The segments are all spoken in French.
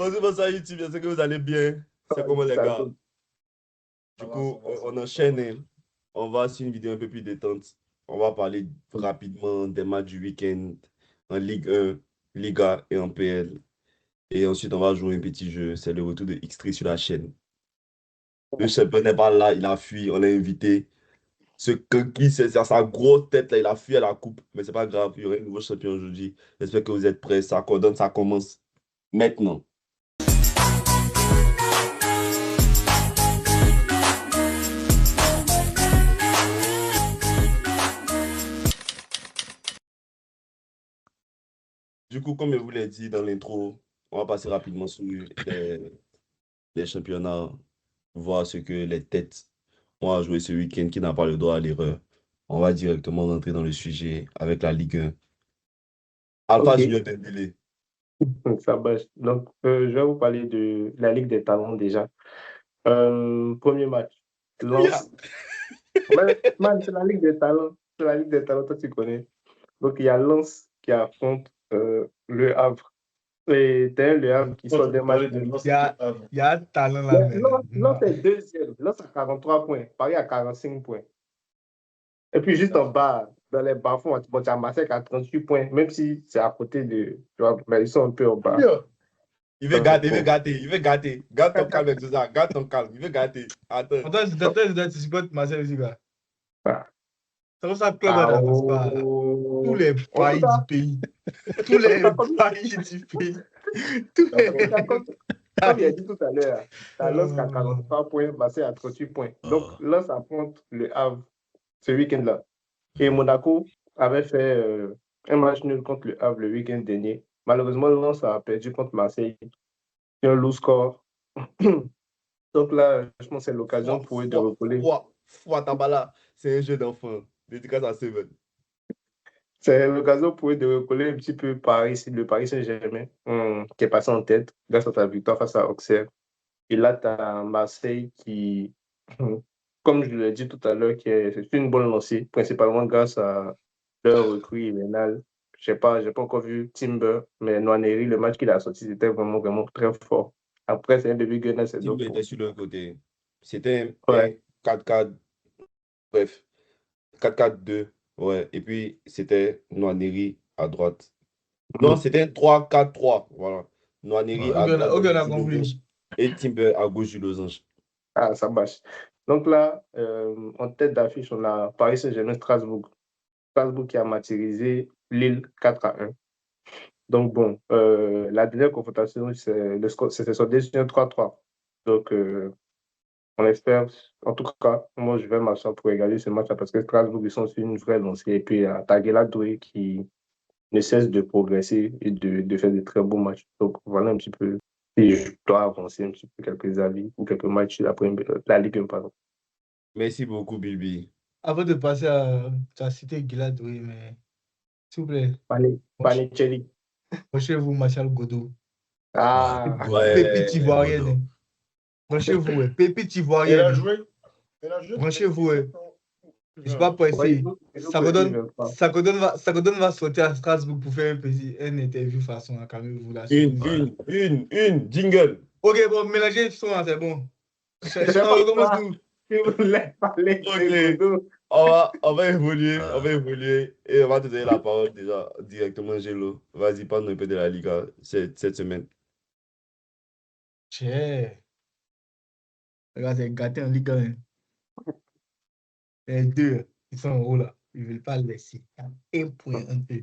Pensez-moi ça YouTube, j'espère que vous allez bien. C'est comment les gars? Du coup, on enchaîne. Hein. On va sur une vidéo un peu plus détente. On va parler rapidement des matchs du week-end en Ligue 1, Liga et en PL. Et ensuite, on va jouer un petit jeu. C'est le retour de X3 sur la chaîne. Le champion n'est pas là, il a fui. On a invité ce qui c'est sa grosse tête là, il a fui à la coupe. Mais c'est pas grave, il y aura un nouveau champion aujourd'hui. J'espère que vous êtes prêts. Ça coordonne, ça commence maintenant. Du coup, comme je vous l'ai dit dans l'intro, on va passer rapidement sur les championnats, voir ce que les têtes ont à jouer ce week-end qui n'a pas le droit à l'erreur. On va directement rentrer dans le sujet avec la Ligue 1. Alpha Ok, Junior Dembélé. donc ça marche. Donc, je vais vous parler de la Ligue des Talents déjà. Premier match, Yeah. Lens. Ouais, man, c'est la Ligue des Talents. C'est la Ligue des Talents, toi tu connais. Donc, il y a Lens qui affronte le Havre. Et t'as le Havre qui sort des matchs de Lens. Il y a un talent là, mais Lens est deuxième. Lens a 43 points. Paris a 45 points. Et puis, juste en bas, dans les bas-fonds, tu as Marseille qui a 38 points, même si c'est à côté de. Tu vois, mais ils sont un peu en bas. Il veut gâter, il veut gâter, il veut gâter. Garde ton calme avec ça, garde ton calme, il veut gâter. Attends. Attends, tu supportes Marseille aussi, gars. Ah. C'est comme ça que le club n'avance pas. Tous les pays du pays. Tous les pays du pays. Tous les... Comme il a dit tout à l'heure, t'as Lens qui a 43 points, Marseille a 38 points. Donc, Lens affronte le Havre ce week-end-là. Et Monaco avait fait un match nul contre le Havre le week-end dernier. Malheureusement, Lens a perdu contre Marseille. C'est un low score. Donc là, je pense que c'est l'occasion pour eux de recoller. Tabala, c'est un jeu d'enfant. Dédicace à Seven. C'est l'occasion pour eux de recoller un petit peu le Paris Saint-Germain, qui est passé en tête grâce à sa victoire face à Auxerre. Et là, tu as Marseille qui, comme je l'ai dit tout à l'heure, c'est une bonne lancée, principalement grâce à leur recrue hivernale. Je n'ai pas encore vu Timber, mais Nwaneri, le match qu'il a sorti, c'était vraiment, vraiment très fort. Après, c'est un début Gunner, c'est Timber d'autres. était sur le côté. C'était Ouais. un 4-4, bref, 4-4-2. Ouais. Et puis, c'était Nwaneri à droite. Non, c'était un 3-4-3. Voilà. Nwaneri à droite on a du compris. losange et Timber à gauche du losange. Ah, ça marche. Donc là, en tête d'affiche, on a Paris Saint-Germain-Strasbourg. Strasbourg qui a martyrisé Lille 4-1. Donc bon, la dernière confrontation, c'était soldé sur un 3-3. Donc, on espère, en tout cas, moi je vais marcher pour regarder ce match-là parce que Strasbourg, ils sont sur une vraie lancée. Et puis, il y a Taguela Doué qui ne cesse de progresser et de faire de très beaux matchs. Donc voilà un petit peu, si je dois avancer un petit peu quelques avis ou quelques matchs sur la Ligue 1, pardon. Merci beaucoup, Bilby. Avant de passer tu as cité Gilad, oui, mais s'il vous plaît. Panicelli. Branchez-vous, Martial Godot. Ah, Pépite ivoirienne. Branchez-vous, Pépite ivoirienne. Elle a joué. Branchez-vous, je ne sais pas pour essayer. Sakodon va sauter à Strasbourg pour faire un interview façon à calmez-vous là. Une, jingle. Ok, bon, mélangez le son, c'est bon. On recommence tout. Ok. On va évoluer et on va te donner la parole déjà directement, Gélo. Vas-y, parle un peu de la Liga cette semaine. Regarde, c'est gâté en Ligue 1. Les deux, ils sont en haut là. Ils ne veulent pas le laisser. Un point, un peu.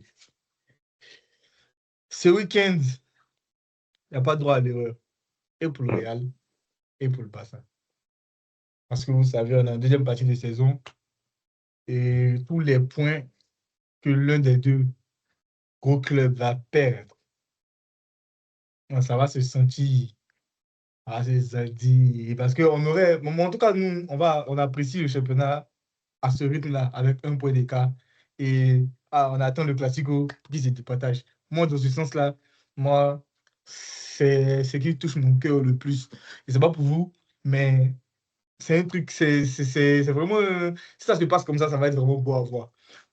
Ce week-end, il n'y a pas de droit à l'erreur. Et pour le Real, et pour le Barça. Parce que vous savez, on est en deuxième partie de saison. Et tous les points que l'un des deux gros clubs va perdre, ça va se sentir assez zardi. Parce qu'on aurait, en tout cas, nous, on apprécie le championnat à ce rythme-là, avec un point d'écart. Et on attend le Classico qui se départage. Moi, dans ce sens-là, c'est ce qui touche mon cœur le plus. Et c'est pas pour vous, mais c'est un truc, c'est vraiment... si ça se passe comme ça va être vraiment beau à voir.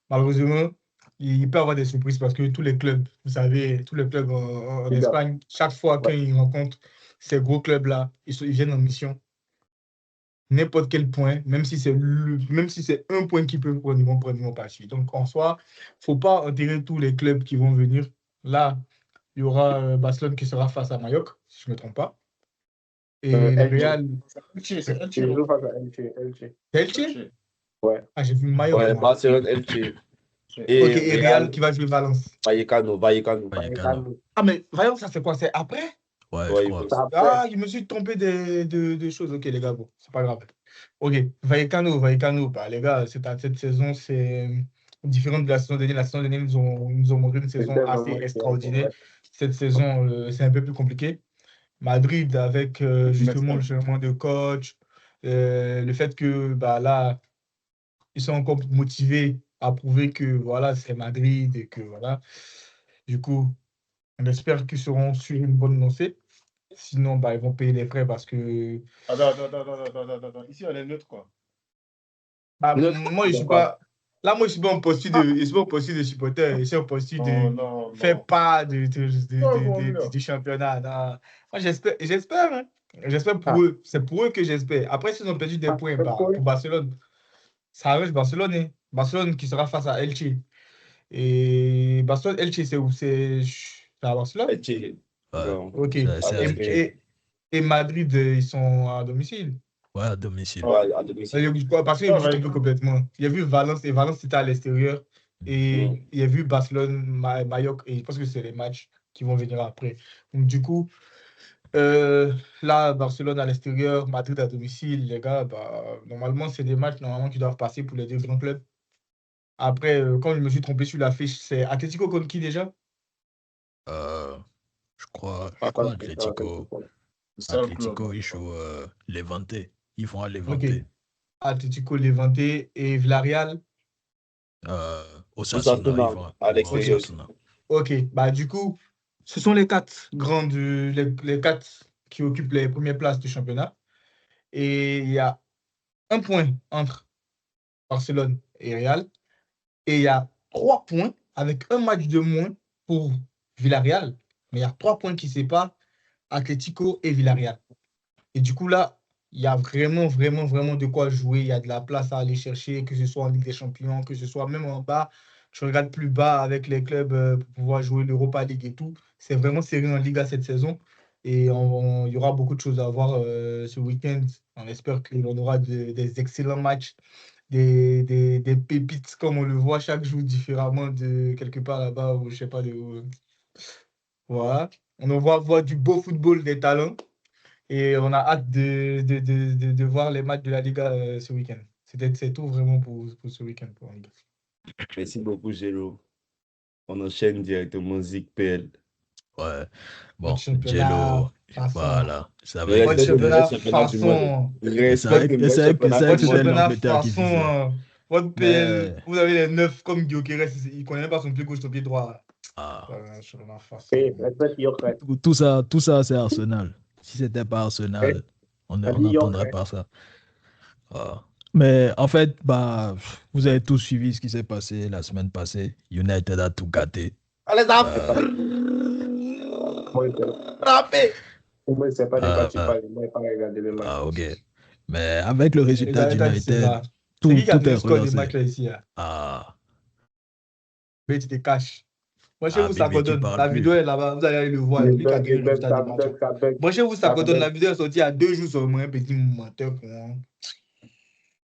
Malheureusement, il peut y avoir des surprises parce que tous les clubs, vous savez, tous les clubs en Les gars. Espagne, chaque fois Ouais. qu'ils rencontrent ces gros clubs-là, ils viennent en mission. N'importe quel point, même si c'est un point qu'ils peuvent prendre, ils vont partir. Donc, en soi, il ne faut pas enterrer tous les clubs qui vont venir. Là, il y aura Barcelone qui sera face à Mallorca, si je ne me trompe pas. Et le Elche. Real, C'est Elche, Ils non? jouent face à Elche. Elche? Elche. Ouais. Ah, j'ai vu Mallorca. Ouais, moi. Barcelone, Elche. C'est- Et Ok, et Real qui va jouer Valence. Vallecano. Vallecano. Ah, mais Valence, ça c'est quoi? C'est après? Ouais, Ouais, je il crois. faut- Ça après. Ah, je me suis trompé de choses. Ok, les gars, bon, c'est pas grave. Ok, Vallecano, bah, les gars, cette saison, c'est différente de la saison dernière. La saison dernière, nous ont montré une saison C'était assez vraiment extraordinaire. ouais. Cette saison, c'est un peu plus compliqué. Madrid, avec justement le changement de coach, le fait que bah, là, ils sont encore motivés à prouver que voilà, c'est Madrid et que voilà. Du coup, on espère qu'ils seront sur une bonne lancée. Sinon, bah, ils vont payer les frais parce que Attends. Ici, on est neutre, quoi. bah, Neutre, moi, je suis d'accord. pas. Là, moi, je suis pas en posture de supporter. Je suis en posture de Non. faire part du Formule. championnat. Non. Moi, j'espère. Hein. J'espère pour Ah. eux. C'est pour eux que j'espère. Après, s'ils ont perdu des points bah, oui. pour Barcelone, ça arrange Barcelone. Hein. Barcelone qui sera face à Elche. Et Barcelone, Elche, c'est où? C'est à Barcelone? Elche. Ouais. Non. Ok. C'est Avec, Elche. Et Madrid, ils sont à domicile. Ouais, à domicile. Ouais, à domicile. Parce que je me suis trompé complètement. Il y a vu Valence et Valence c'était à l'extérieur. Et Mm. il y a vu Barcelone, Mallorca et je pense que c'est les matchs qui vont venir après. Donc du coup, là, Barcelone à l'extérieur, Madrid à domicile, les gars, bah, normalement, c'est des matchs normalement qui doivent passer pour les deux grands clubs. Après, quand je me suis trompé sur l'affiche, c'est Atlético contre qui déjà? Je crois Atlético. Atlético, ils jouent Levante. Ils vont à Levante. Ok. Atlético, Levante et Villarreal. Osasuna, ils Osasuna, vont à l'extérieur. Osasuna. Ok, bah du coup, ce sont les quatre les quatre qui occupent les premières places du championnat. Et il y a un point entre Barcelone et Real. Et il y a 3 points avec un match de moins pour Villarreal. Mais il y a 3 points qui séparent Atlético et Villarreal. Et du coup, là, il y a vraiment de quoi jouer. Il y a de la place à aller chercher, que ce soit en Ligue des Champions, que ce soit même en bas. Je regarde plus bas avec les clubs pour pouvoir jouer l'Europa League et tout. C'est vraiment serré en Liga cette saison. Et il y aura beaucoup de choses à voir ce week-end. On espère qu'on aura des excellents matchs, des pépites comme on le voit chaque jour différemment de quelque part là-bas, ou je sais pas de où. Voilà. On va voir du beau football, des talents. Et on a hâte de voir les matchs de la Liga ce week-end. C'est tout vraiment pour ce week-end pour la Liga. Merci beaucoup, Gélo. On enchaîne directement ZigPL. Ouais. Bon, Votre championnat, Jello, façon. voilà. Ça va Le être Votre respect de championnat, championnat du monde. façon. Respect de c'est vrai que Votre c'était championnat, l'Angleterre qui disait. façon. Votre PL, Mais- vous avez les 9 comme Gyökeres, il ne connaît même pas son pied gauche, son pied droit. Ah, Championnat, façon. Respect Joker. tout ça, c'est Arsenal. Si c'était pas Arsenal, on n'entendrait pas ça. Ah. Mais en fait, bah, vous avez tous suivi ce qui s'est passé la semaine passée. United a tout gâté. Allez, ça frappé. Moi, c'est pas de quoi tu Ah, parles. Moi, je n'ai pas regardé le match. Ah, ok. Mais avec le résultat Les gars, c'est d'United, ça. tout C'est qui a est donné le score des relancé. matchs là ici? Ah, Mais tu te caches. Moi, chez vous, Bibi, ça tu donne. parles La plus. vidéo est là-bas, vous allez aller le voir. Lui qui a donné le résultat des matchs. Moi, chez vous, ça donne. La vidéo est sortie il y a 2 jours seulement. Un petit menteur.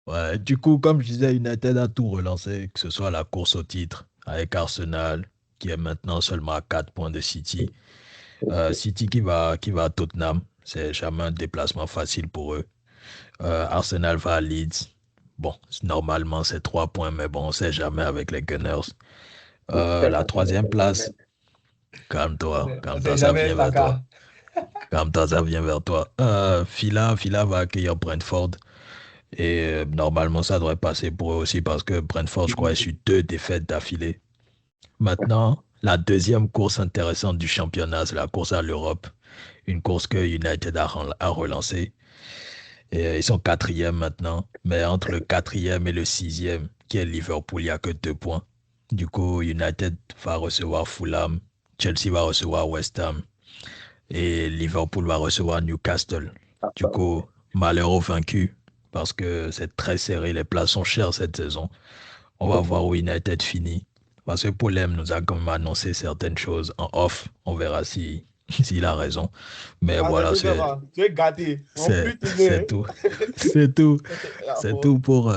ouais. Du coup, comme je disais, United a tout relancé, que ce soit la course au titre avec Arsenal, qui est maintenant seulement à 4 points de City. City qui va à Tottenham. C'est jamais un déplacement facile pour eux. Arsenal va à Leeds. Bon, normalement, c'est 3 points, mais bon, on ne sait jamais avec les Gunners. La 3e place, calme-toi, ça vient vers toi. Calme-toi, ça vient vers toi. Villa va accueillir Brentford. Et normalement, ça devrait passer pour eux aussi parce que Brentford, je crois, est sur 2 défaites d'affilée. Maintenant, la 2e course intéressante du championnat, c'est la course à l'Europe. Une course que United a relancée. Et ils sont 4e maintenant. Mais entre le 4e et le 6e, qui est Liverpool, il n'y a que 2 points. Du coup, United va recevoir Fulham, Chelsea va recevoir West Ham et Liverpool va recevoir Newcastle. Du coup, malheur au vaincu parce que c'est très serré, les places sont chères cette saison. On va voir où United finit. Parce que Paulem nous a quand même annoncé certaines choses en off. On verra s'il a raison. Mais Ah, voilà, ça te verra. Tu es gâté. En c'est plus, tu c'est es. tout. C'est tout. Ah, C'est bon. tout pour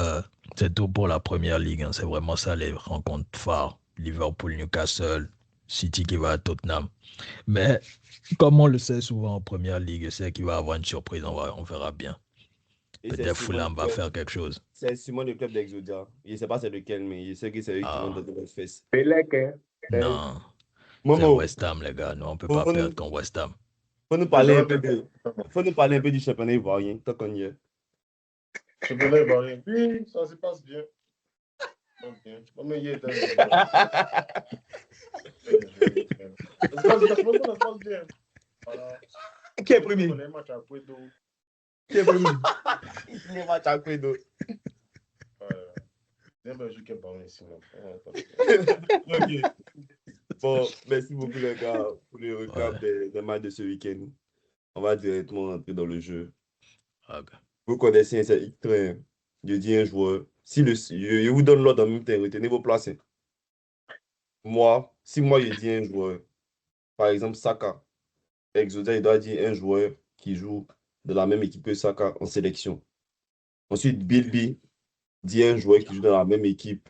la première ligue. Hein. C'est vraiment ça les rencontres phares. Liverpool, Newcastle, City qui va à Tottenham. Mais comme on le sait souvent en première ligue, c'est qu'il va y avoir une surprise. On verra bien. Et c'est Peut-être sûrement Fulham le va club. faire quelque chose. C'est sûrement le club d'Exodia. Je ne sais pas c'est lequel, mais je sais que c'est eux qui vont Ah, donner les fesses. Pelec, hein. non, c'est Momo, West Ham, les gars. Nous, on ne peut faut pas nous, perdre contre West Ham. faut nous parler un peu faut nous parler un peu du championnat ivoirien, tant qu'on y est. Championnat ivoirien. Oui, ça se passe bien. Non, mais il est dingue. Ça se passe bien. Franchement, ça se passe bien. Voilà. Qui est premier? On a un match à Puedo. Qui est premier? Il est match à Kwedo. Bien, ben, je ne pas ici. Ok. Bon, merci beaucoup les gars pour le recap des matchs de ce week-end. On va directement rentrer dans le jeu. Ok. Vous connaissez un X-Train. Je dis un joueur. Je vous donne l'ordre en même temps. Retenez vos places. Si moi je dis un joueur, par exemple Saka, Exodia, il doit dire un joueur qui joue de la même équipe que Saka en sélection. Ensuite, Bilby dit un joueur qui joue dans la même équipe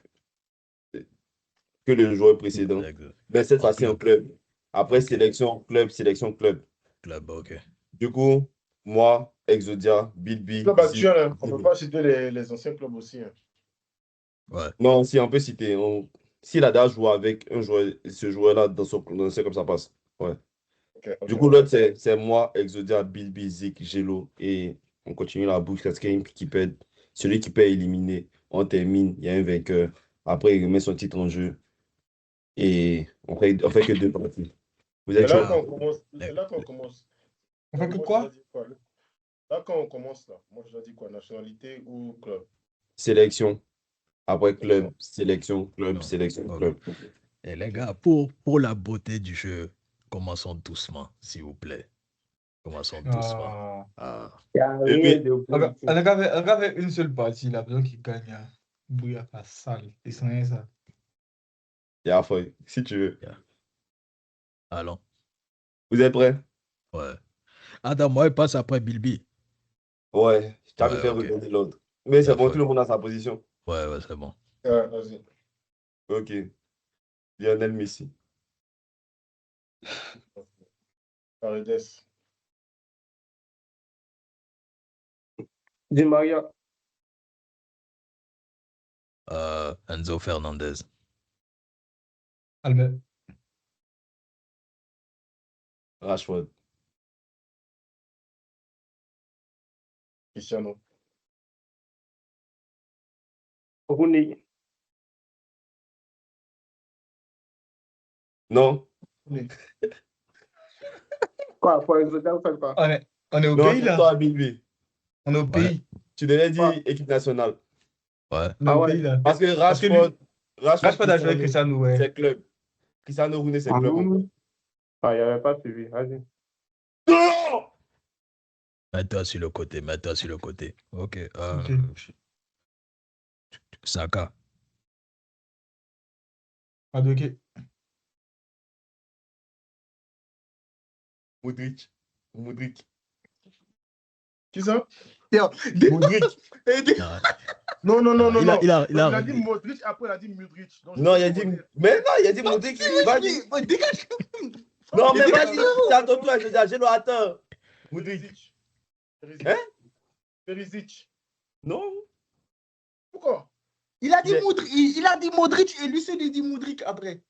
que le joueur précédent. Mais cette fois-ci en club. Après, Ok. sélection, club, sélection, club. Club, ok. Du coup, moi, Exodia, Bilby. Club actuel, hein. On ne peut pas citer les anciens clubs aussi. Hein. Ouais. Non, si on peut citer. S'il a déjà joué avec un joueur, ce joueur-là dans c'est comme ça passe. Ouais. Okay. Du coup, l'autre, c'est moi, Exodia, Bilby, Zik, Gelo. Et on continue la boucle parce qu'il y a qui perd. Celui qui perd est éliminé. On termine, il y a un vainqueur. Après, il remet son titre en jeu. Et on fait que 2 parties. Vous êtes là, chaud? quand on commence, c'est là qu'on commence. On fait que Moi, quoi? je dois dire là, quand on commence, là, moi, je dois dire quoi? Nationalité ou club? Sélection. Après, club, sélection, club, Non. sélection, Ok. club. Et les gars, pour la beauté du jeu, commençons doucement, s'il vous plaît. Commençons doucement. Ah. Il y a Et rien puis, de On politique. avait une seule partie, la personne qui gagne, hein. Bouillard pas sale. Et c'est rien ça. il y a Foy, si tu veux. Allons. Vous êtes prêts? Ouais. Attends, moi, il passe après Bilby. Ouais, je t'avais Ouais, fait ok. redonner l'autre. Mais c'est Yeah, bon, Foy. tout le monde a sa position. Ouais, c'est bon. Ouais, vas-y. Ok. Lionel Messi. Paredes. Di Maria. Enzo Fernandez. Albert. Rashford. Cristiano. Rooney. Non? Quoi, pour Exodia, vous faites quoi? On est au Non, pays c'est là. toi, Bilby. On est au pays. Tu devais dire Ouais. équipe nationale. Ouais. On est Ah au ouais. pays là. Parce que Parce que Rashford, Rashford a joué avec Cristiano, ouais. c'est club. Cristiano Rooney, c'est club. Ah, il n'y avait pas suivi. Vas-y. Non! Mets-toi sur le côté, mets-toi sur le côté. Ok. Saka. Madueke. Modric. Qui ça? Modric. Non. Non. Il a Il a dit Modric, après il a dit Mudric. Non, il a dit. Mais non, il a dit Modric. Vas-y. Dégage. Non, mais vas-y. C'est à ton tour, je dis, Gelo, attends. Modric. Hein? Perisic. Non. Pourquoi? Il a dit Modric et lui seul il dit Modric après.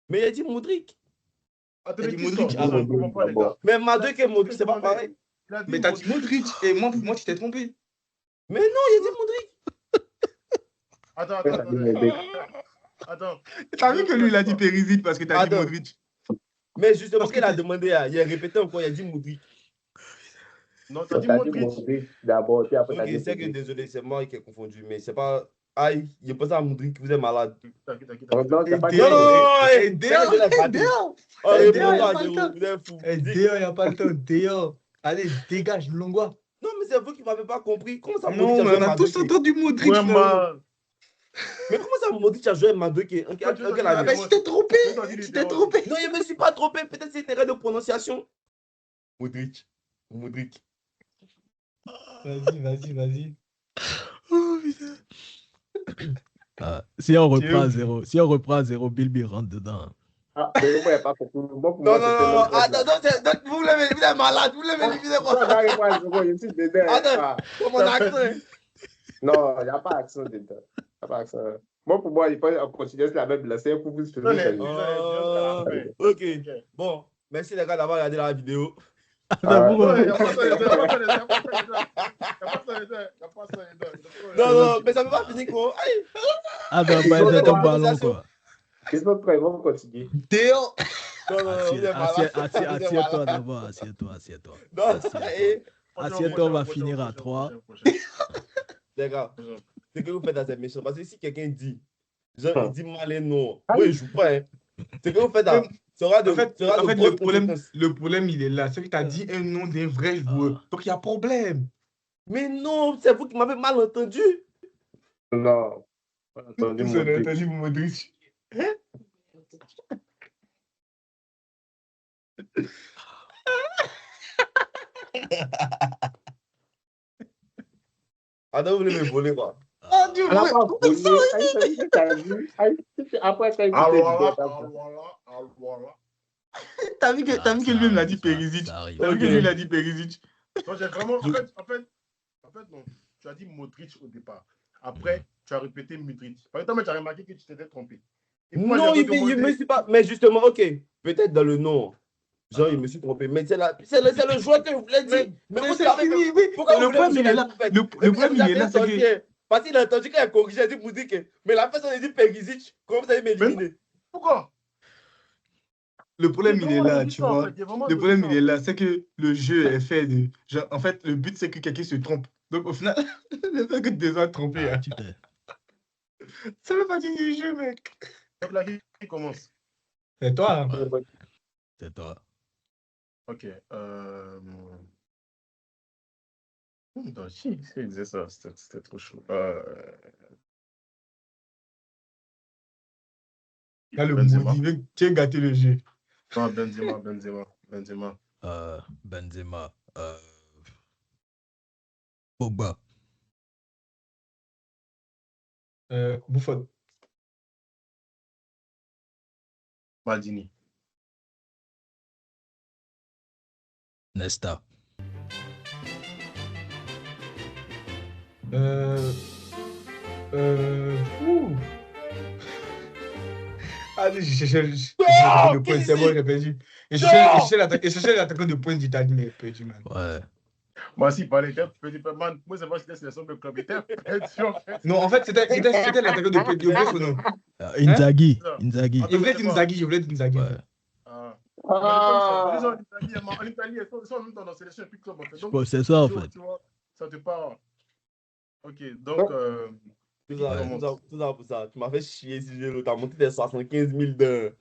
Mais il a dit Modric. Attendez, dit qui Modric sort? avant. Je comprends pas, les gars. Mais Madueke et Modric, c'est pas pareil. Il a dit Mais t'as dit Modric et moi tu t'es trompé. Mais non, il a dit Modric. Attends. T'as vu que lui il a dit Perisic parce que t'as dit Attends. Modric. Mais justement, Parce ce qu'il que a demandé, il a répété encore, il a dit Modric. Non, t'as dit T'as dit Modric. Modric d'abord, puis après t'as Ok, dit c'est que Modric. désolé, c'est moi qui ai confondu, mais c'est pas Aïe, il pense à Modric, vous êtes malade. T'inquiète. Non, t'as pas dit Non, non, non, Et Déo, Oh, Eh, répondons Déo, à il y a pas le Jérôme, temps. vous êtes fou. Déo, il n'y a pas le temps. Déo. Allez, dégage, Longwa. Non, mais c'est vous qui m'avez pas compris. Comment ça, Non, Modric a mais joué on a tous Madueke? entendu Modric. Ouais, frérot. man. Mais comment ça, Modric a joué Madueke? tu Quelle veux année? Mais tu t'es trompé. Toi, dis les Tu t'es Déo. trompé. Non, je me suis pas trompé. Peut-être c'est une erreur de prononciation. Modric. Vas-y. Oh, putain. Si on reprend à zéro, Bilby rentre dedans. Ah, mais moi, il n'y a pas compris. Moi, pour Non, moi, non, c'était non, l'autre attends, là. non, vous êtes malade, vous l'avez éliminé Toi, quoi? j'arrive pas à zéro, je suis dedans. Attends, Ah. pour mon accent. Non, il n'y a pas d'accent dedans. Il y a pas d'accent. Moi, pour moi, il faut continuer sur la même lancée pour vous Non, faire. les- Ok, bon, merci les gars d'avoir regardé la vidéo. Attends, pourquoi- Ouais, y a pas ça, Non, non, mais ça ne peut pas finir quoi. Aïe. Attends, Ils bah, ont c'est des ton ballon, prononciations. quoi. Ils sont prêts, ils vont continuer. Déo. Non, non, vous êtes malade. Assieds-toi d'abord, assieds-toi. Non, et Assieds-toi, on va finir à 3. les gars, ce que vous faites dans ces méchants, parce que si quelqu'un dit, genre, il dit mal et non, Ah. moi je joue pas, hein. Ce que vous faites dans, sera de, En fait, sera de le grosses problème, conséquences. il est là. C'est que tu as dit un nom d'un vrai joueur. Donc, il y a problème. Mais non, c'est vous qui m'avez mal entendu. Non. Entendu, Tous on a Modric. entendu Modric. Attends, vous voulez me voler quoi? Oh Dieu, On n'a pas volé. T'as vu? Après, t'as écouté Voilà. T'as vu que lui, il a dit Perisic. Ça arrive. T'as vu que lui, il a dit Perisic. Non, j'ai vraiment. En fait, non. Tu as dit Modric au départ. Après, tu as répété Modric. Par exemple, tu as remarqué que tu t'étais trompé. Et moi, Non, j'ai il redemandé- me suis pas. Mais justement, ok, peut-être dans le nom. Genre, il me suis trompé. Mais c'est le joueur que je voulais dire. Mais vous c'est savez fini, que- oui. pourquoi Le vous voulez problème, me il est là. dire, en fait? Le Et puis, problème, il est là, c'est que... Parce qu'il a entendu qu'il a corrigé, il a dit Moudric. Mais la personne a dit Perisic. Comment vous allez m'éliminer? Pourquoi? Le problème, il est là, tu En vois. fait, il y a vraiment Le problème, deux il est là. C'est que le jeu est fait de... Genre, en fait, le but, c'est que quelqu'un se trompe. Donc, au final, le fait que tu te sois trompé, hein, Tu t'es- ça fait partie du jeu, mec. Donc là, qui commence? C'est toi, hein. C'est toi. Ok. Non, si il disait ça, c'était trop chaud. Là, le Benzema. maudit, tu as gâté le jeu. Non, Benzema. Benzema. Pogba. Buffon. Maldini. Nesta. Ouh. Allez, je cherchais le point, c'est bon, j'ai perdu. Et je cherchais l'attaquant de pointe d'Italie, mais perdu, man. Ouais. Moi, s'il parlait, man, moi, c'est pas si c'est le club. Il était perdu, en fait. Non, en fait, c'était l'attaquant de pointe. J'ai oublié son nom. Inzaghi. Hein? Inzaghi. Je voulais dire Inzaghi, Ouais. Les gens en Italie, ils sont en même temps dans la sélection et puis club, en fait. Donc, Bon, c'est ça, en tu vois, fait. tu vois, ça te parle. Ok, donc, Tout ça, Ouais. tout ça pour ça. Tu m'as fait chier si j'ai l'autre. Tu as monté des 75 000 d'heures.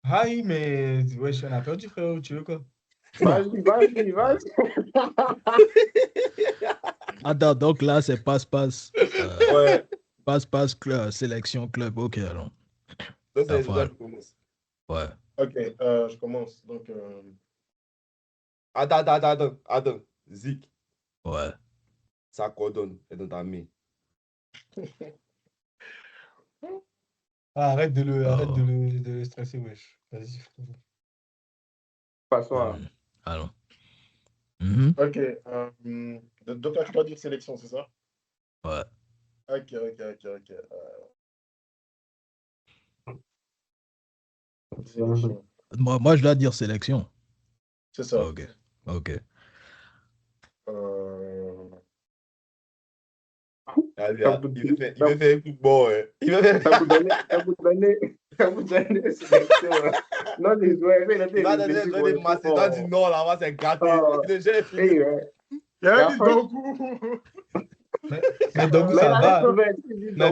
Aïe, mais ouais, on a perdu, frérot, tu veux quoi? Vas-y. Attends, donc là, c'est passe-passe. Ouais. Passe-passe, sélection, club. Ok, alors. Ça, c'est Enfin. ça qui commence. Ouais. ok, je commence. Donc, Attends. Zik, Ouais. ça coordonne. C'est dans ta main. Ah, arrête de Oh. le stresser, wesh. Vas-y, frérot. Passons à... Allons. Mhm. ok. Donc là, tu dois dire sélection, c'est ça? Ouais. Ok. Sélection. Moi, je dois dire sélection. C'est ça. Ok. Allez, il veut faire un coup de bord. Hein. Il veut faire. Ça vous donne sélection. Non, les joueurs, Il va donner Macédoine du Nord là-bas, c'est gâté. Oh. Il est déjà fini. ouais. Il y a un coup. Mais Dogu, ça va. Mais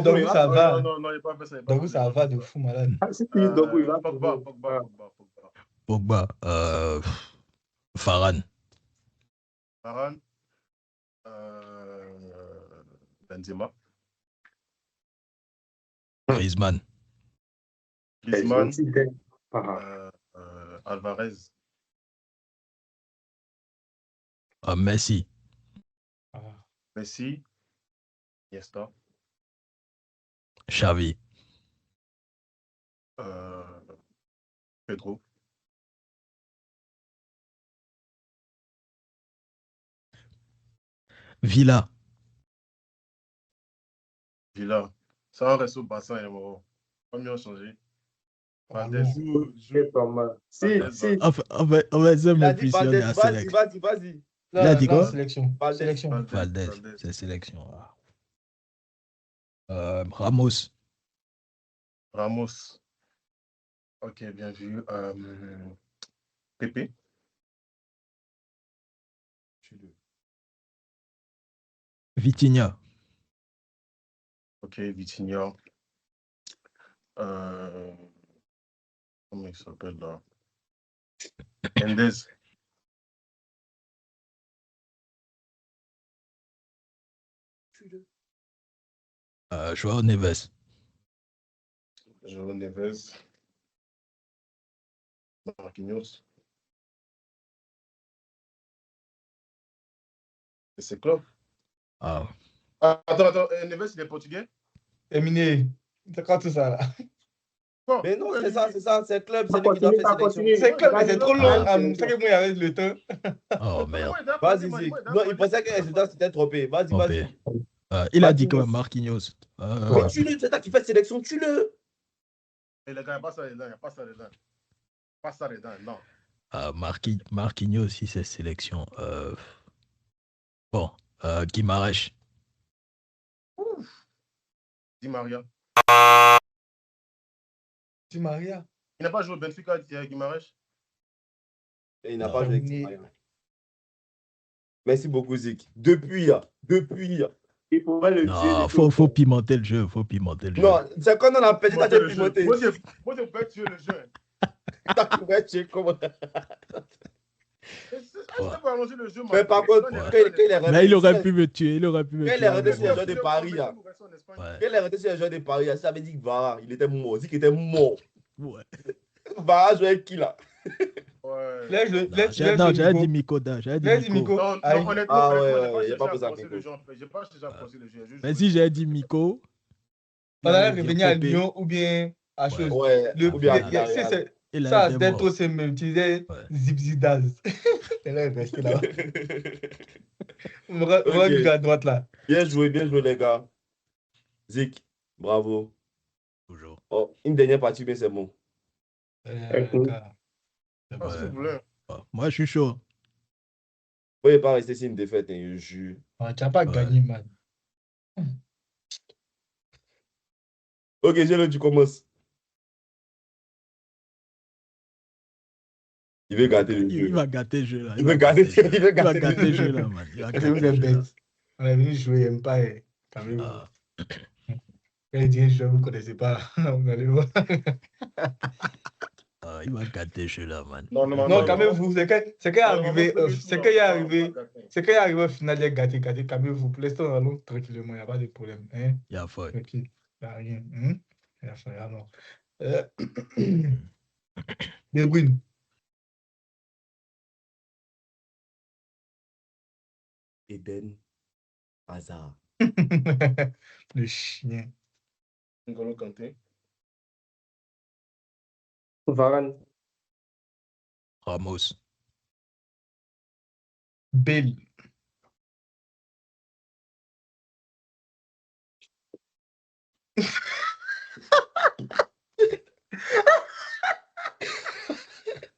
Dogu, ça va. Non, il n'a pas fait ça. Dogu, ça va de fou, malade. Si tu dis Dogu, il va Pogba. trouver. Pogba. Varane. Varane. Benzema. Griezmann. Griezmann. Alvarez. Messi. Messi. Iniesta. Xavi. Pedro. Villa. Villa. Ça reste au bassin, il est mort. Pas mieux changer. Valdez. Si. On va se Il a dit positionner Valdez, à vas-y, sélection. vas-y. Il a dit quoi? Sélection. Valdez. Sélection. Valdez, c'est sélection. Ramos. Ramos. Ok, bien vu. Pepe. Vitinha. Ok, Vitinha. Comment il s'appelle là? Mendez. Joao Neves. Joao Neves. Marquinhos. Et c'est Klopp. Ah. Attends, Neves, il est portugais? Eminé. C'est quoi tout ça là? Mais non, c'est ça, c'est club, c'est lui qui doit faire sélection. C'est club, mais c'est trop long. C'est que moi, il avait le temps. Oh merde. Vas-y, Zik. Non, il pensait que les s'était trompé. Vas-y. Il a dit quoi, Marquinhos? Mais tue-le, c'est toi qui fais sélection, tue-le. Et les gars, il n'y a pas ça dedans, Pas ça dedans, non. Marquinhos, si c'est sélection. Bon, Guimarães. Di Maria. Di Maria. Il n'a pas joué au Benfica, Guimarães? Et il n'a pas joué avec Di Maria. Merci beaucoup, Zik. Depuis. Il faudrait le tuer. Faut pimenter le jeu. Non, c'est quand on a perdu, t'as déjà pimenté. Moi, je peux tuer le jeu. T'as pu tuer comment? Le jeu, mais par contre, mais il aurait pu me tuer. Quel est arrêté sur les joueurs de Paris? Quel est arrêté sur les joueurs de Paris? Ça veut dire que Vara, il était mort. Zik était mort. Ouais. Vara jouait avec qui là? J'avais dit Miko. Non, honnêtement, j'ai pas pensé le jeu. J'ai pas déjà pensé le jeu. Mais si j'avais dit Miko, on allait revenir à Lyon ou bien à chose. Ou bien ça, d'être c'est même, tu disais Zibzidaz. Et là, il est resté là. On va à droite là. Bien joué, les gars. Zik, bravo. Toujours. Oh, une dernière partie, mais c'est bon. Moi, je suis chaud. Vous ne pouvez pas rester sur une défaite, je jure. Tu n'as pas gagné, man. Ok, tu commences. Il veut gâter le jeu. Il va gâter le jeu là. Il veut gâter le jeu là, man. Vous êtes bête. On est venu jouer Empire. Calmez-vous. Quand il dit je ne vous connaissez pas, vous allez voir. Il va gâter le jeu là, man. Non, calmez-vous. C'est quand il est arrivé au final, il a gâté. Calmez-vous. Pour l'instant, on allons tranquillement. Il n'y a pas de problème. Il y a faute. Il n'y a rien. Il y a faute. Alors. De Bruyne. Eden Hazard. Le chien. N'Golo Kanté. Varane. Ramos. Bale.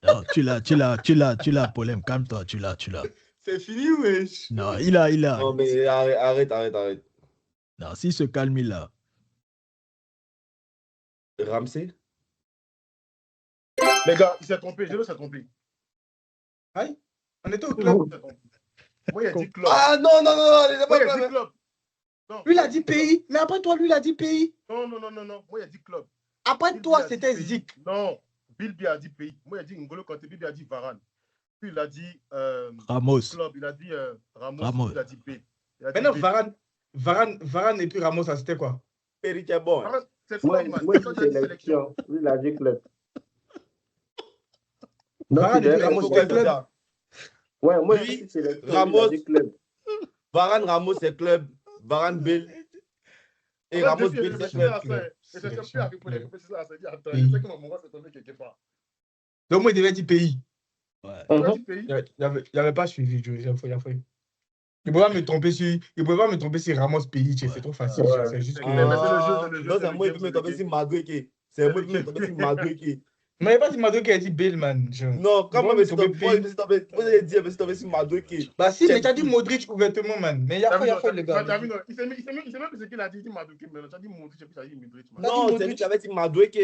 Non, tu l'as, Polem, calme-toi, tu l'as. C'est fini, wesh. Non, il a. Non, mais arrête. Non, s'il se calme, il a. Ramsey? Les gars, il s'est trompé, Gélo s'est trompé. Aïe, on était au club. Moi, il a dit Klopp. Ah non, il a pas dit Klopp. Non, Lui, il a dit pays. Mais après toi, lui, il a dit pays. Non. Moi, il a dit club. Après Bill toi, B a dit c'était pays. Zik. Non, Bill B a dit pays. Moi, il a dit N'Golo Kanté. Bill B a dit Varane. Puis il a dit Ramos. club. Il a dit Ramos. Ramos. Il a dit B. Il a dit Maintenant, B. Varane et puis Ramos, ça c'était quoi? Péric est bon. Varane, c'est Moi, club, man. moi, Toi, je tu as dis dit sélection. sélection. Lui, il a dit club. Donc, Varane il et puis devait Ramos, répondre. c'était club. Regarde. Ouais, moi, je Lui, dis sélection. Lui, Ramos. il a dit club. Varane, Ramos, c'est club. Varane, Bale. Et Ramos, Depuis, il Bale, c'est réfléchissait club. à ça. Et c'est Sélection, surpris à répondre. Il club. réfléchissait à ça. Il dit attends, Pays. je sais que mon s'est tombé quelque part. Donc, moi, il devait dire pays. Ouais. Il a dit pays. Il n'avait pas suivi, Joe. Il a fait. Il ne pouvait pas me tromper sur Ramos pays. Ouais. C'est trop facile. Ouais. C'est juste que. Mais c'est le jeu. Non, c'est c'est le moi, il game, peut me c'est tomber le sur game. Madueke. C'est moi, il peut me tomber sur Madueke. Mais il n'y a pas dit Mado qui a dit Bale, man. Non, quand moi, je me suis tombé, pays. moi, je me suis tombé sur Madueke. Bah si, mais C'est tu as dit tout. Modric ouvertement, man. Mais il y a T'as pas, vu, le gars. t'as vu, non, il sait même que c'est qu'il a dit, il dit Madueke, mais tu as dit Modric, et puis tu as dit Modric, man. T'as dit Non, c'est Modric. lui qui avait dit Madueke.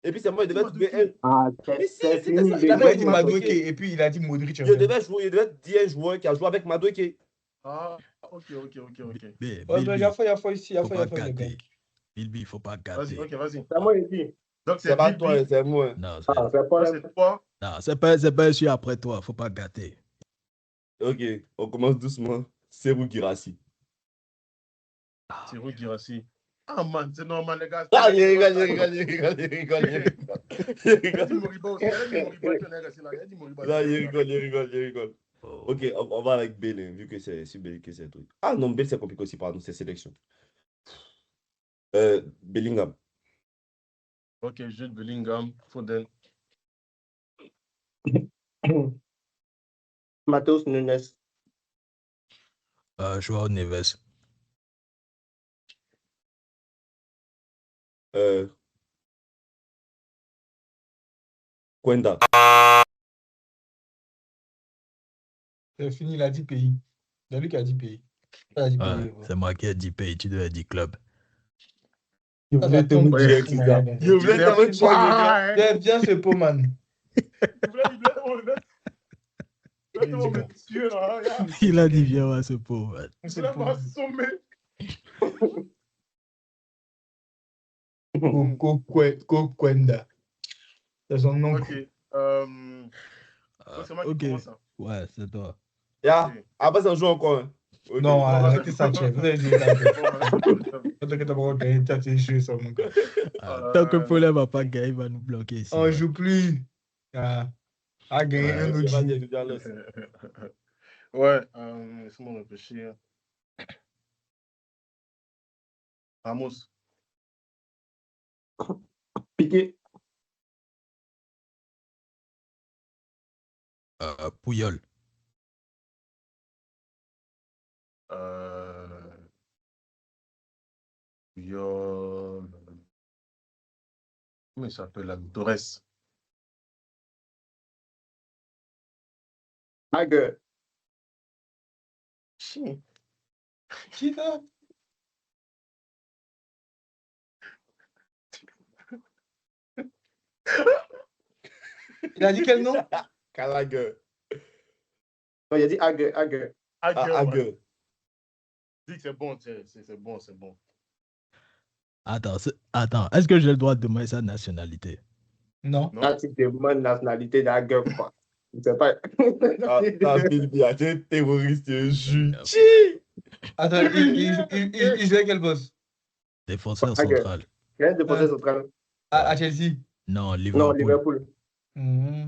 Et puis c'est moi, il devait trouver un. Ah, Mais si, c'est c'était fini. ça. Il avait dit Madueke. Madueke et puis il a dit Modric. Il devait dire un joueur qui a joué avec Madueke. Ah, ok. Mais Ouais, Bill il B, y a fait ici, il y a faut fait pas le gars. gâter. Bill B, il faut pas Vas-y, gâter. ok, vas-y. C'est moi, il dit. Donc C'est c'est pas Bill toi, B. c'est moi. Non, Ah, c'est pas Toi, c'est toi. non, c'est pas celui après toi. Faut pas gâter. Ok, on commence doucement. Serhou Guirassy. C'est Rui Girassi. Ah, man, c'est normal, les gars. Ah, il rigole. Il a dit Moriba aussi. Il a dit Moriba qui en est resté là. Il a dit Moriba. Là, il rigole. Oh. Ok, on va avec Bale, hein, vu que c'est Bale que c'est le truc. Ah non, Bale c'est compliqué aussi, pardon, c'est sélection. Bellingham. Ok, Jude Bellingham, Foden. Matheus Nunes. Joao Neves. Kwenda. C'est fini, il a dit pays. C'est lui qui a dit pays. Il a dit pays. Ouais, c'est moi qui ai dit pays. Tu devais dire club. Il voulait te Ouais, dire c'est ça. Il voulait Merci, te dire Ah, hein. Viens ce pot, man. Il voulait me tuer, là. Regarde. Il a dit viens voir ce pauvre. Il voulait m'assommer. Kwenda. C'est son nom. Ok. C'est moi qui Ok. commence. Hein. Ouais, c'est toi. Yeah. Après, ça joue encore. Hein. Ok. Non, Non, arrêtez non, ça, non. chef. Vous avez joué ça, chef. Bon, Peut-être que t'as pas gagné, t'as joué ça, mon gars. Tant que Paul va pas gagner, il va nous bloquer ici. On joue plus. Ah, a gagné un autre jour. Vas-y, Carlos. Ouais, laisse-moi réfléchir. Ramos. Piqué. Puyol. Puyol. Comment il s'appelle là? Torres. Hague. Chien. Qui ça? Il a dit quel nom? Gallagher. Non, il a dit Hague. Hague. Hague. Dis que c'est bon, c'est bon, c'est bon. Attends, est-ce que j'ai le droit de demander sa nationalité? Non. Non? Quand tu demandes nationalité d'Hague, quoi. Je sais pas. T'as Bill B, t'es un terroriste, un jus. Attends, il jouait quel poste? Défenseur Hague. central. Il y a un défenseur central. À Chelsea. Non, Non, Liverpool. Liverpool.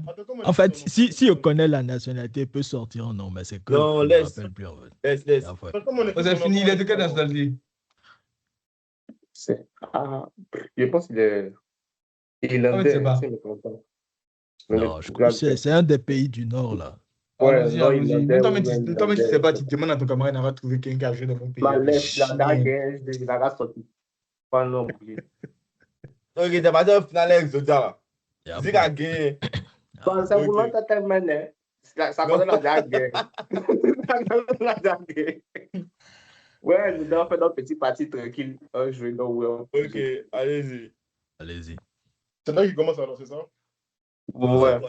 Attends, comment En tu fait, dis son nom? si on connaît la nationalité, il peut sortir en nom, mais c'est que Non, je me laisse. rappelle plus en fait. Laisse. En fait. Attends, comment on écrit C'est son fini, nom? il est de quelle nationalité? Je pense qu'il est irlandais. c'est pas. si je me trompe pas. Non, je crois que c'est un des pays du Nord là. Ouais, Allons-y, non, allons-y. irlandais Mais toi, ou mais même tu sais irlandais. pas, tu demandes à ton camarade, il va trouver quelqu'un qui a joué dans mon pays. Ma laisse, Chien. la gagné, je la sorti. Pas non plus. Ok, t'es parti au final avec Zodia là. Et après- Zik a gagné. Bon, ça vous ok. manque tellement, hein. Ça Non. connaît la dague. Ça connaît la dague. Ouais, nous devons faire notre petit parti tranquille. Un jeu, non, ouais. Ok, allez-y. Allez-y. C'est là qu'il commence alors, c'est ça? Ouais.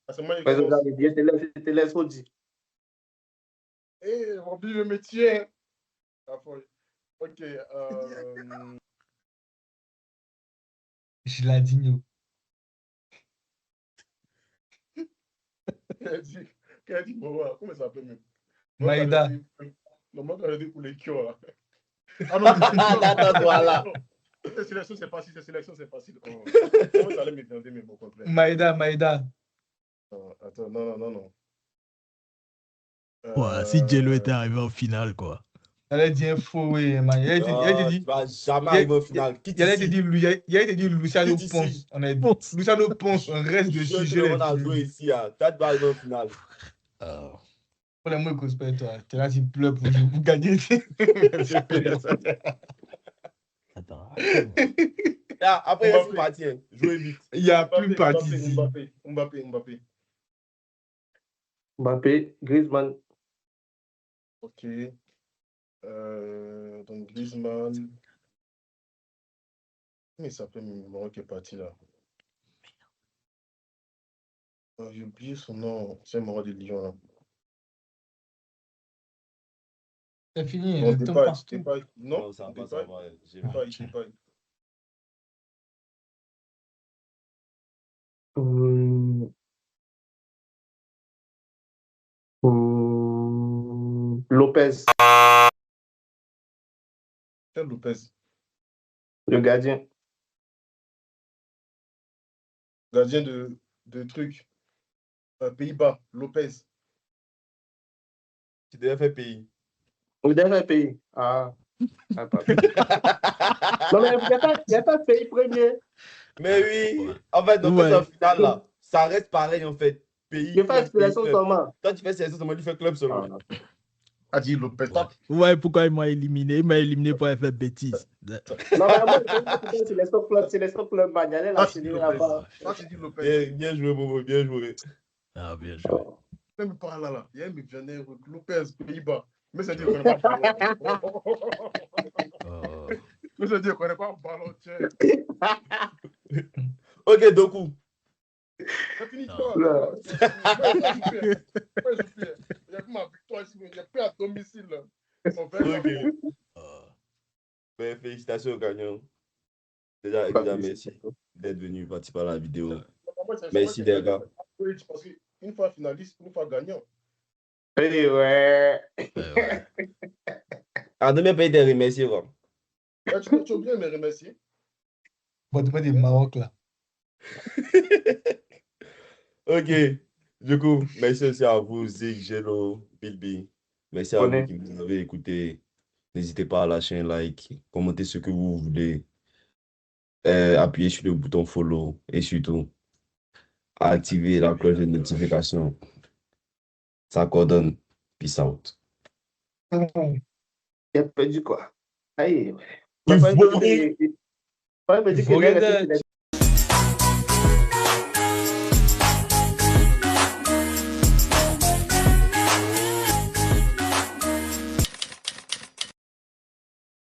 Ah, c'est moi qui Mais commence. je te laisse dire. Eh, remplis le métier. Ah, folle. Ok. Giladinho. Qui a dit Boba? Comment ça s'appelle même? Maïda. Non, moi, quand j'ai dit pour les kios, là. Ah non, Attends, voilà. Sélection, c'est facile. C'est facile. Comment ça allait me demander mes mots complets? Maïda. Attends, non. Ouais, si Jello était arrivé en finale, quoi. Elle a dit un faux, oui, man. Il a Tu vas jamais arriver au final. Qui dit Luciano Qui Ponce. On a dit Luciano Ponce, un reste de Je te sujet. demande à jouer ici. Toi, tu vas arriver au final. Pour les mots que je toi. Tu es là, tu pleures pour gagner. Attends. Après, il reste parti. Jouez vite. Il n'y a plus parti ici. Mbappé, Griezmann. Ok. Donc Griezmann. Mais ça fait mon numéro qui est parti là. J'ai oublié son nom. C'est mort de Lyon là. C'est fini. Non, Le temps passe tout. Non, ça va. J'ai pas. Lopez, Quel Lopez? le gardien. Gardien de trucs. Pays-Bas, Lopez. Tu devais faire pays. Le dernier pays. Ah. Pas. Non, mais il n'y a pas de pays premier. Mais oui. En fait, donc, au final, là, ça reste pareil, en fait. Pays. Je fais sélection seulement. Toi, tu fais sélection seulement, tu fais club seulement. A dit Lopez. Ouais, pourquoi il m'a éliminé? Il m'a éliminé pour avoir fait bêtise. Non, mais moi, c'est sélection club. Magnanel a signé là-bas. Tu dis Lopez. Bien joué, Bobo, bien joué. Ah, bien joué. Même par là. Il y a un mec Lopez, Pays-Bas. Mais ça dit qu'on n'est pas ballon. Mais ça dit qu'on n'est pas ballon. Ok, Doku. C'est fini, toi. Il n'y a plus ma victoire ici. Il n'y a plus à domicile. Ok. Félicitations aux gagnants. Déjà, merci d'être venu participer à la vidéo. Merci, les gars. Parce qu'une fois finaliste, une fois gagnant. Eh ouais. En demain, paye des remercier. Tu as oublié me remercier. Bon, tu peux dire Maroc là. Ok. Du coup, merci aussi à vous, Zig, Jello, Bilby. Merci à vous qui nous avez écouté. N'hésitez pas à lâcher un like, commenter ce que vous voulez, appuyer sur le bouton follow et surtout activer la cloche de notification. Ça coordonne. Peace out. Il a perdu quoi? Aïe. Il me dit que